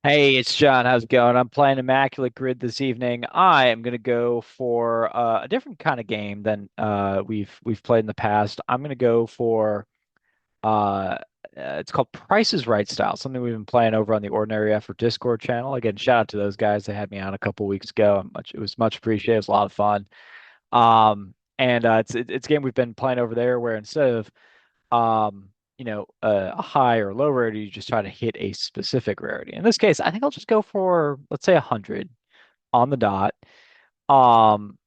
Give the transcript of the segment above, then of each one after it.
Hey, it's John. How's it going? I'm playing Immaculate Grid this evening. I am going to go for a different kind of game than we've played in the past. I'm going to go for it's called Price is Right style, something we've been playing over on the Ordinary Effort Discord channel. Again, shout out to those guys. They had me on a couple weeks ago. It was much appreciated. It was a lot of fun. And it's a game we've been playing over there where instead of a high or low rarity, you just try to hit a specific rarity. In this case, I think I'll just go for, let's say, 100 on the dot. Um,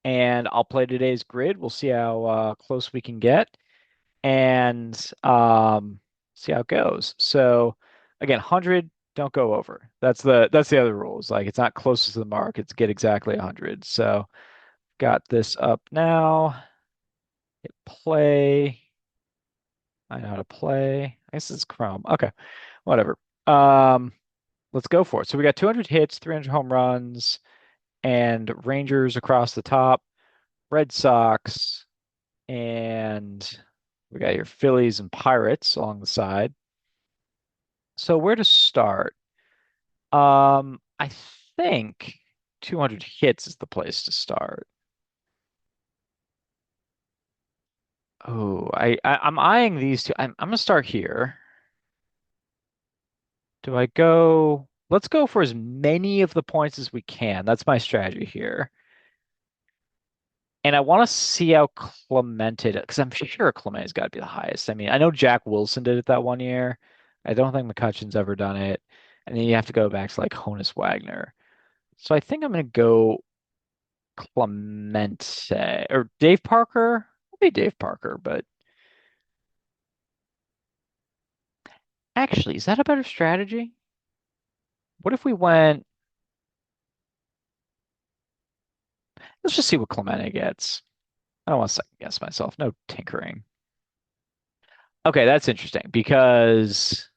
and I'll play today's grid. We'll see how close we can get and see how it goes. So again, 100, don't go over. That's the other rules. Like it's not closest to the mark, it's get exactly 100. So got this up now. Hit play. I know how to play. I guess it's Chrome. Okay, whatever. Um, let's go for it. So we got 200 hits, 300 home runs, and Rangers across the top, Red Sox, and we got your Phillies and Pirates along the side. So where to start? I think 200 hits is the place to start. Oh, I'm eyeing these two. I'm gonna start here. Do I go? Let's go for as many of the points as we can. That's my strategy here. And I want to see how Clemente, because I'm sure Clemente's got to be the highest. I mean, I know Jack Wilson did it that one year. I don't think McCutcheon's ever done it. And then you have to go back to like Honus Wagner. So I think I'm going to go Clemente or Dave Parker. Maybe Dave Parker, but actually, is that a better strategy? What if we went? Let's just see what Clemente gets. I don't want to second guess myself. No tinkering. Okay, that's interesting because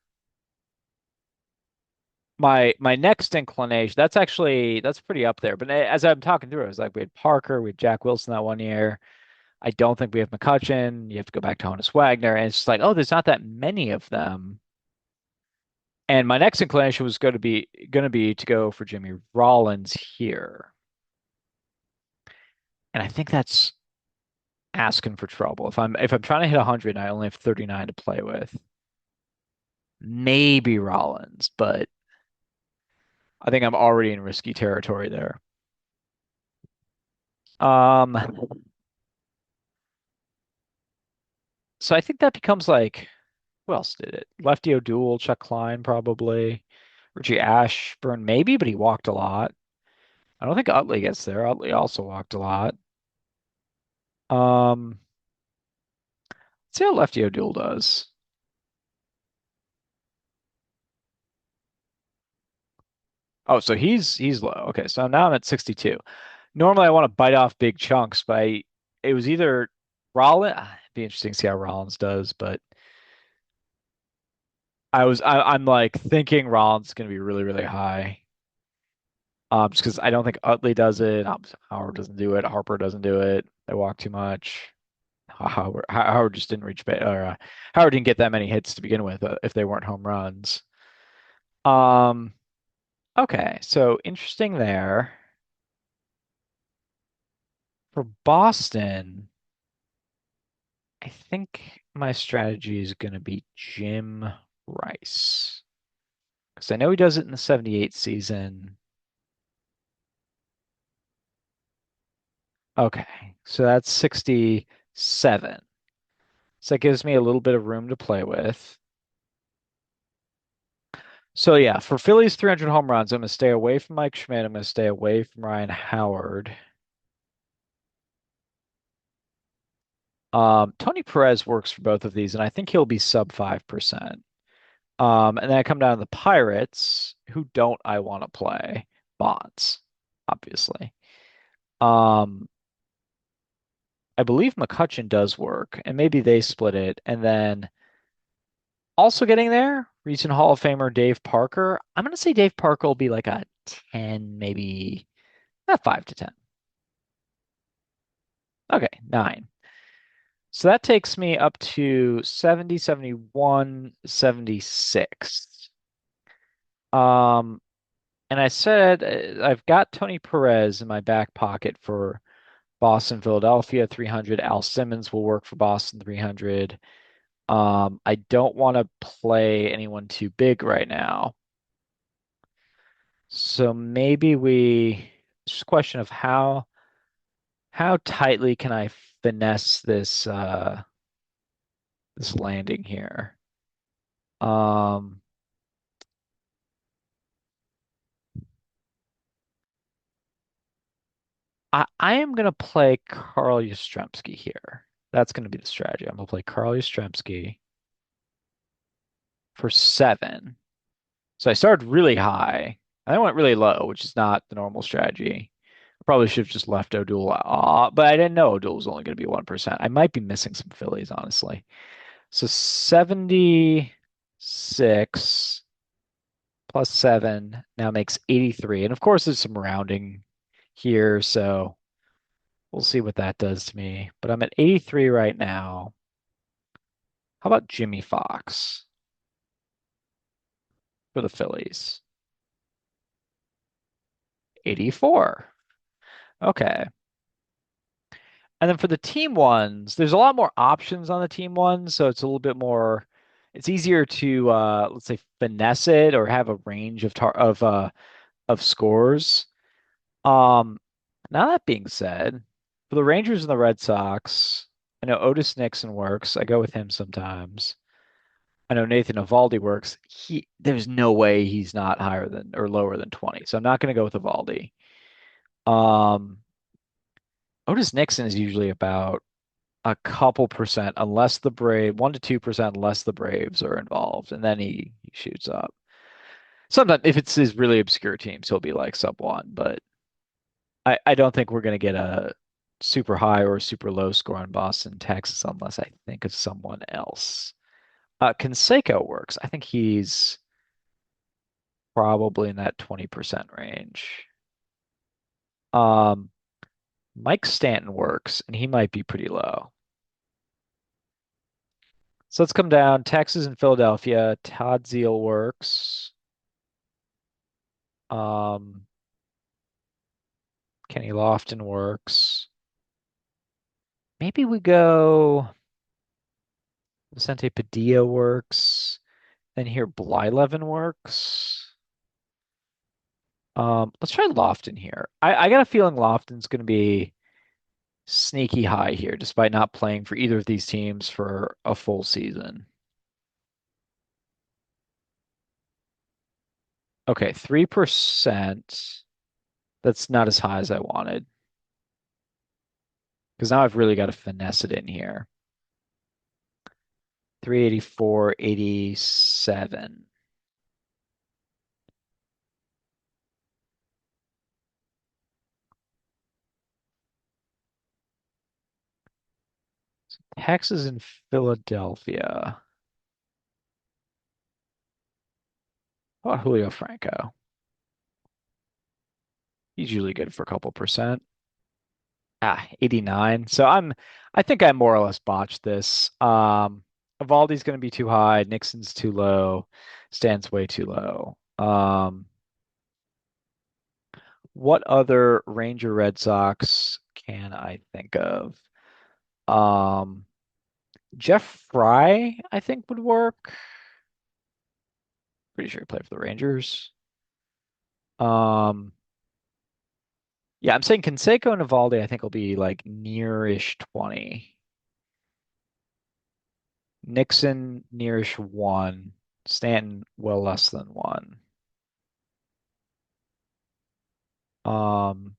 my next inclination, that's pretty up there. But as I'm talking through, it was like we had Parker, we had Jack Wilson that one year. I don't think we have McCutcheon. You have to go back to Honus Wagner, and it's just like, oh, there's not that many of them. And my next inclination was going to be to go for Jimmy Rollins here, and I think that's asking for trouble. If I'm trying to hit 100, and I only have 39 to play with. Maybe Rollins, but I think I'm already in risky territory there. Um, so I think that becomes like, who else did it? Lefty O'Doul, Chuck Klein, probably. Richie Ashburn, maybe, but he walked a lot. I don't think Utley gets there. Utley also walked a lot. Um, let's see how Lefty O'Doul does. Oh, so he's low. Okay, so now I'm at 62. Normally I want to bite off big chunks, but it was either Rollins. It'd be interesting to see how Rollins does, but I'm like thinking Rollins is going to be really, really high. Just because I don't think Utley does it. Howard doesn't do it. Harper doesn't do it. They walk too much. Howard just didn't reach or Howard didn't get that many hits to begin with if they weren't home runs. Um, okay, so interesting there. For Boston, I think my strategy is going to be Jim Rice because I know he does it in the 78 season. Okay, so that's 67. So that gives me a little bit of room to play with. So yeah, for Phillies 300 home runs, I'm going to stay away from Mike Schmidt. I'm going to stay away from Ryan Howard. Tony Perez works for both of these, and I think he'll be sub 5%. And then I come down to the Pirates, who don't I want to play? Bonds, obviously. Um, I believe McCutcheon does work, and maybe they split it. And then also getting there, recent Hall of Famer Dave Parker. I'm going to say Dave Parker will be like a 10, maybe not 5 to 10. Okay, 9. So that takes me up to 70, 71, 76. Um, and I said I've got Tony Perez in my back pocket for Boston, Philadelphia 300. Al Simmons will work for Boston 300. I don't want to play anyone too big right now. So maybe it's just a question of how tightly can I finesse this landing here? Um, I am gonna play Carl Yastrzemski here. That's gonna be the strategy. I'm gonna play Carl Yastrzemski for 7. So I started really high. I went really low, which is not the normal strategy. I probably should have just left O'Doul, but I didn't know O'Doul was only going to be 1%. I might be missing some Phillies, honestly. So 76 plus 7 now makes 83. And of course, there's some rounding here, so we'll see what that does to me. But I'm at 83 right now. How about Jimmy Fox for the Phillies? 84. Okay. And then for the team ones, there's a lot more options on the team ones, so it's a little bit more, it's easier to let's say finesse it or have a range of scores. Um, Now that being said, for the Rangers and the Red Sox, I know Otis Nixon works. I go with him sometimes. I know Nathan Eovaldi works. There's no way he's not higher than or lower than 20. So I'm not going to go with Eovaldi. Um, Otis Nixon is usually about a couple percent, unless the 1 to 2%, unless the Braves are involved, and then he shoots up. Sometimes if it's his really obscure teams, he'll be like sub 1, but I don't think we're gonna get a super high or super low score on Boston, Texas, unless I think of someone else. Canseco works. I think he's probably in that 20% range. Um, Mike Stanton works, and he might be pretty low. So let's come down. Texas and Philadelphia. Todd Zeal works. Um, Kenny Lofton works. Maybe we go Vicente Padilla works. Then here Blyleven works. Let's try Lofton here. I got a feeling Lofton's going to be sneaky high here, despite not playing for either of these teams for a full season. Okay, 3%. That's not as high as I wanted. Because now I've really got to finesse it in here. 384.87. Texas and Philadelphia. How about Julio Franco? He's usually good for a couple percent. 89. I think I more or less botched this. Evaldi's going to be too high. Nixon's too low. Stan's way too low. What other Ranger Red Sox can I think of? Um, Jeff Fry, I think would work. Pretty sure he played for the Rangers. Um, yeah, I'm saying Canseco and Evaldi, I think will be like nearish 20. Nixon nearish 1. Stanton well less than 1. Um,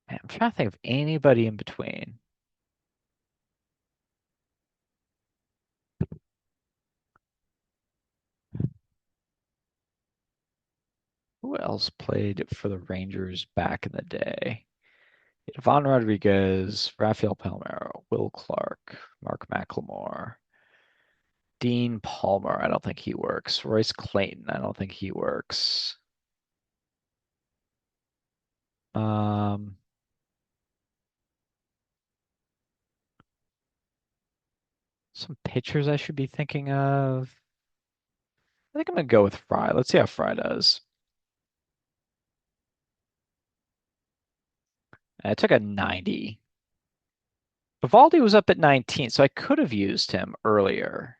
Man, I'm trying to think of anybody in between. Who else played for the Rangers back in the day? Ivan Rodriguez, Rafael Palmeiro, Will Clark, Mark McLemore, Dean Palmer. I don't think he works. Royce Clayton. I don't think he works. Um, Some pitchers I should be thinking of. I think I'm gonna go with Fry. Let's see how Fry does. I took a 90. Vivaldi was up at 19, so I could have used him earlier.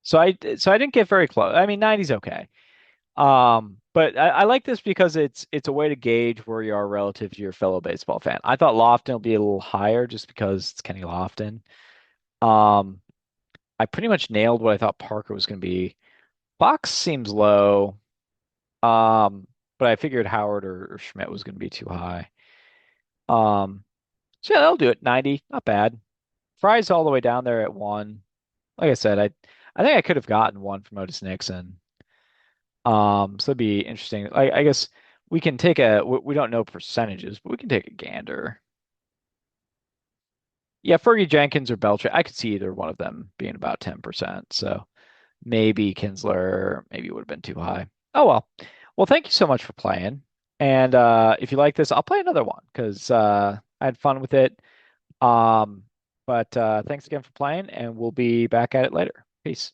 So I didn't get very close. I mean, 90's okay. But I like this because it's a way to gauge where you are relative to your fellow baseball fan. I thought Lofton will be a little higher just because it's Kenny Lofton. Um, I pretty much nailed what I thought Parker was going to be. Fox seems low. Um, but I figured Howard or Schmidt was going to be too high. Um, so yeah, that'll do it. 90, not bad. Fry's all the way down there at one. Like I said, I think I could have gotten one from Otis Nixon. So it'd be interesting. I guess we can take we don't know percentages, but we can take a gander. Yeah, Fergie Jenkins or Belcher, I could see either one of them being about 10%. So maybe Kinsler, maybe it would have been too high. Oh well. Well, thank you so much for playing. And if you like this, I'll play another one because I had fun with it. Um, but thanks again for playing, and we'll be back at it later. Peace.